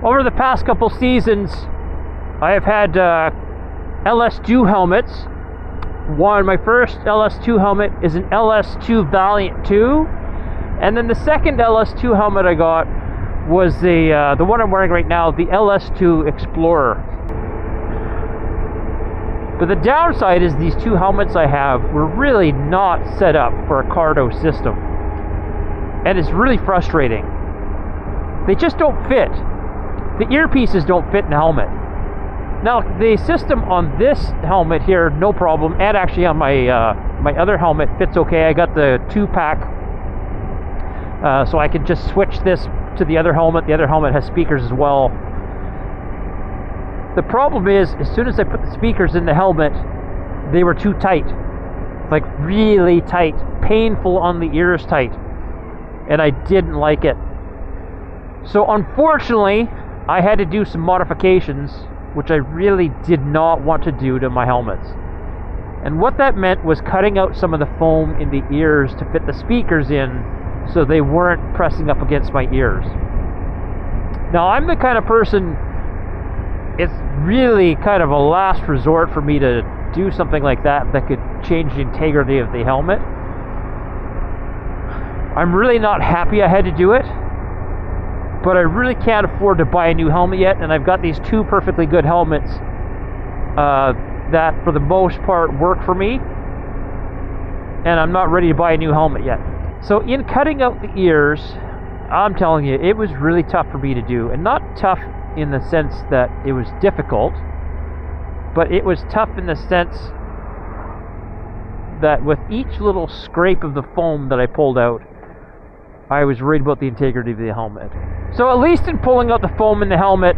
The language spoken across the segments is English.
Over the past couple seasons, I have had LS2 helmets. My first LS2 helmet is an LS2 Valiant 2, and then the second LS2 helmet I got was the one I'm wearing right now, the LS2 Explorer. But the downside is these two helmets I have were really not set up for a Cardo system, and it's really frustrating. They just don't fit. The earpieces don't fit in the helmet. Now, the system on this helmet here, no problem, and actually on my my other helmet fits okay. I got the 2-pack, so I can just switch this to the other helmet. The other helmet has speakers as well. The problem is, as soon as I put the speakers in the helmet, they were too tight. Like, really tight. Painful on the ears tight. And I didn't like it. So, unfortunately, I had to do some modifications, which I really did not want to do to my helmets. And what that meant was cutting out some of the foam in the ears to fit the speakers in so they weren't pressing up against my ears. Now, I'm the kind of person, it's really kind of a last resort for me to do something like that could change the integrity of the helmet. I'm really not happy I had to do it, but I really can't afford to buy a new helmet yet, and I've got these two perfectly good helmets that for the most part work for me, and I'm not ready to buy a new helmet yet. So in cutting out the ears, I'm telling you, it was really tough for me to do, and not tough in the sense that it was difficult, but it was tough in the sense that with each little scrape of the foam that I pulled out, I was worried about the integrity of the helmet. So at least in pulling out the foam in the helmet,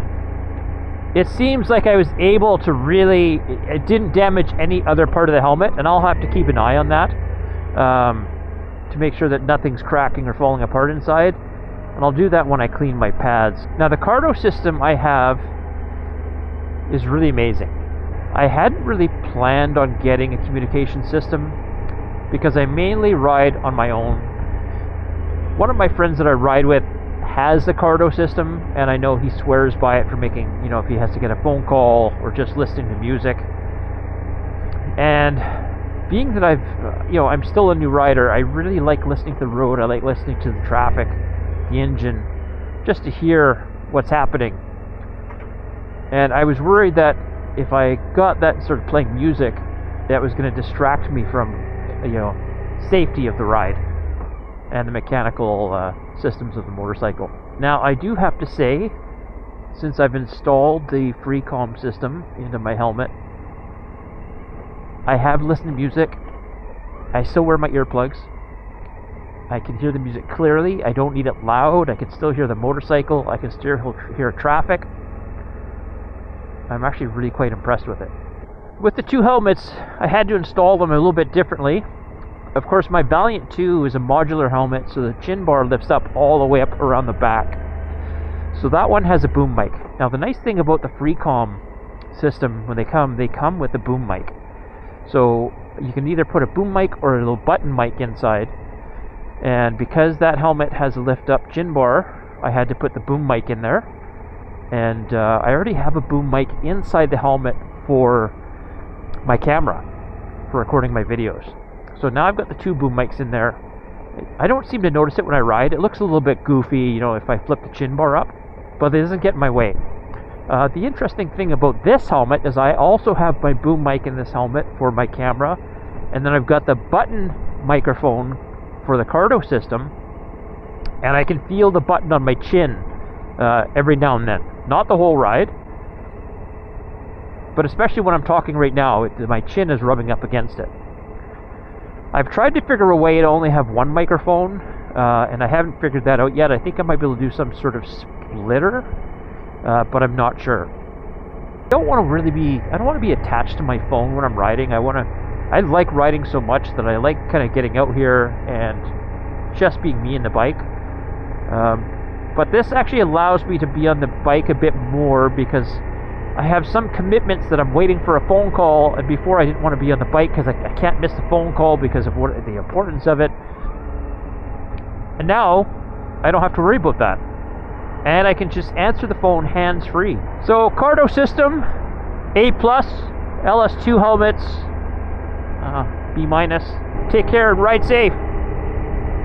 it seems like I was able to really, it didn't damage any other part of the helmet, and I'll have to keep an eye on that to make sure that nothing's cracking or falling apart inside. And I'll do that when I clean my pads. Now, the Cardo system I have is really amazing. I hadn't really planned on getting a communication system because I mainly ride on my own. One of my friends that I ride with has the Cardo system, and I know he swears by it for making, you know, if he has to get a phone call or just listening to music. And being that I'm still a new rider, I really like listening to the road. I like listening to the traffic, the engine, just to hear what's happening. And I was worried that if I got that sort of playing music, that was going to distract me from, safety of the ride and the mechanical systems of the motorcycle. Now, I do have to say, since I've installed the Freecom system into my helmet, I have listened to music. I still wear my earplugs. I can hear the music clearly. I don't need it loud. I can still hear the motorcycle. I can still hear traffic. I'm actually really quite impressed with it. With the two helmets, I had to install them a little bit differently. Of course, my Valiant 2 is a modular helmet, so the chin bar lifts up all the way up around the back. So that one has a boom mic. Now, the nice thing about the Freecom system, when they come with a boom mic. So you can either put a boom mic or a little button mic inside. And because that helmet has a lift up chin bar, I had to put the boom mic in there. And I already have a boom mic inside the helmet for my camera, for recording my videos. So now I've got the two boom mics in there. I don't seem to notice it when I ride. It looks a little bit goofy, if I flip the chin bar up, but it doesn't get in my way. The interesting thing about this helmet is I also have my boom mic in this helmet for my camera, and then I've got the button microphone for the Cardo system, and I can feel the button on my chin every now and then. Not the whole ride, but especially when I'm talking right now, my chin is rubbing up against it. I've tried to figure a way to only have one microphone, and I haven't figured that out yet. I think I might be able to do some sort of splitter, but I'm not sure. I don't want to be attached to my phone when I'm riding. I like riding so much that I like kind of getting out here and just being me and the bike. But this actually allows me to be on the bike a bit more because I have some commitments that I'm waiting for a phone call, and before I didn't want to be on the bike because I can't miss the phone call because of the importance of it. And now I don't have to worry about that. and I can just answer the phone hands-free. So Cardo system, A+, LS2 helmets, B-. Take care and ride safe.